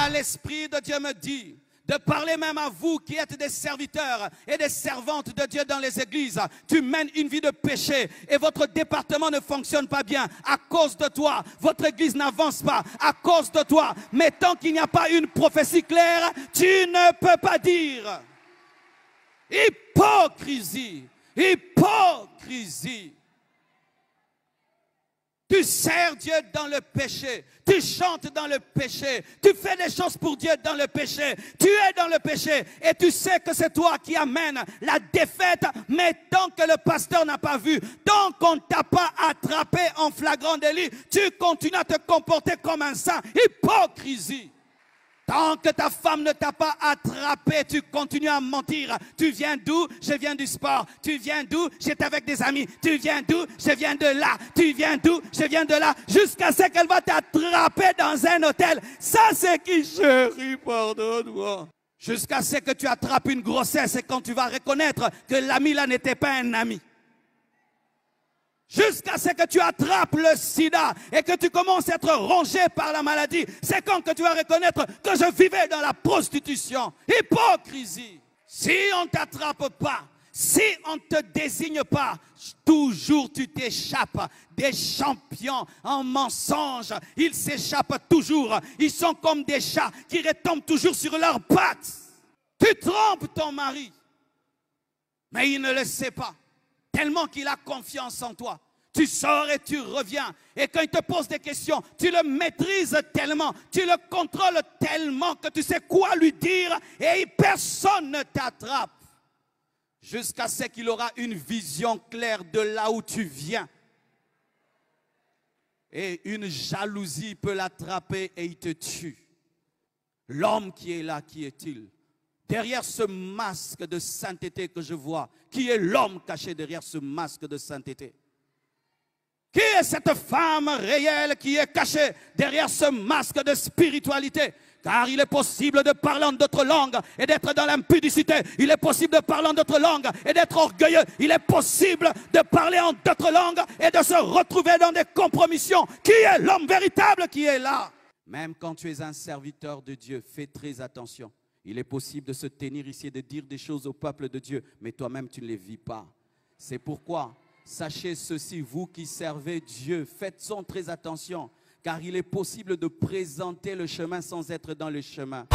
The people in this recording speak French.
Car l'Esprit de Dieu me dit de parler même à vous qui êtes des serviteurs et des servantes de Dieu dans les églises. Tu mènes une vie de péché et votre département ne fonctionne pas bien à cause de toi. Votre église n'avance pas à cause de toi. Mais tant qu'il n'y a pas une prophétie claire, tu ne peux pas dire. Hypocrisie, hypocrisie. Tu sers Dieu dans le péché, tu chantes dans le péché, tu fais des choses pour Dieu dans le péché, tu es dans le péché et tu sais que c'est toi qui amènes la défaite, mais tant que le pasteur n'a pas vu, tant qu'on ne t'a pas attrapé en flagrant délit, tu continues à te comporter comme un saint. Hypocrisie. Tant que ta femme ne t'a pas attrapé, tu continues à mentir. Tu viens d'où? Je viens du sport. Tu viens d'où? J'étais avec des amis. Tu viens d'où? Je viens de là. Tu viens d'où? Je viens de là. Jusqu'à ce qu'elle va t'attraper dans un hôtel. Ça, c'est qui, chérie, pardonne-moi. Jusqu'à ce que tu attrapes une grossesse et quand tu vas reconnaître que l'ami là n'était pas un ami. Jusqu'à ce que tu attrapes le sida et que tu commences à être rongé par la maladie. C'est quand que tu vas reconnaître que je vivais dans la prostitution. Hypocrisie. Si on ne t'attrape pas, si on ne te désigne pas, toujours tu t'échappes. Des champions en mensonge, ils s'échappent toujours. Ils sont comme des chats qui retombent toujours sur leurs pattes. Tu trompes ton mari, mais il ne le sait pas. Tellement qu'il a confiance en toi. Tu sors et tu reviens. Et quand il te pose des questions, tu le maîtrises tellement, tu le contrôles tellement que tu sais quoi lui dire et personne ne t'attrape. Jusqu'à ce qu'il aura une vision claire de là où tu viens. Et une jalousie peut l'attraper et il te tue. L'homme qui est là, qui est-il? Derrière ce masque de sainteté que je vois, qui est l'homme caché derrière ce masque de sainteté? Qui est cette femme réelle qui est cachée derrière ce masque de spiritualité? Car il est possible de parler en d'autres langues et d'être dans l'impudicité. Il est possible de parler en d'autres langues et d'être orgueilleux. Il est possible de parler en d'autres langues et de se retrouver dans des compromissions. Qui est l'homme véritable qui est là? Même quand tu es un serviteur de Dieu, fais très attention. Il est possible de se tenir ici et de dire des choses au peuple de Dieu, mais toi-même tu ne les vis pas. C'est pourquoi, sachez ceci, vous qui servez Dieu, faites-en très attention, car il est possible de présenter le chemin sans être dans le chemin.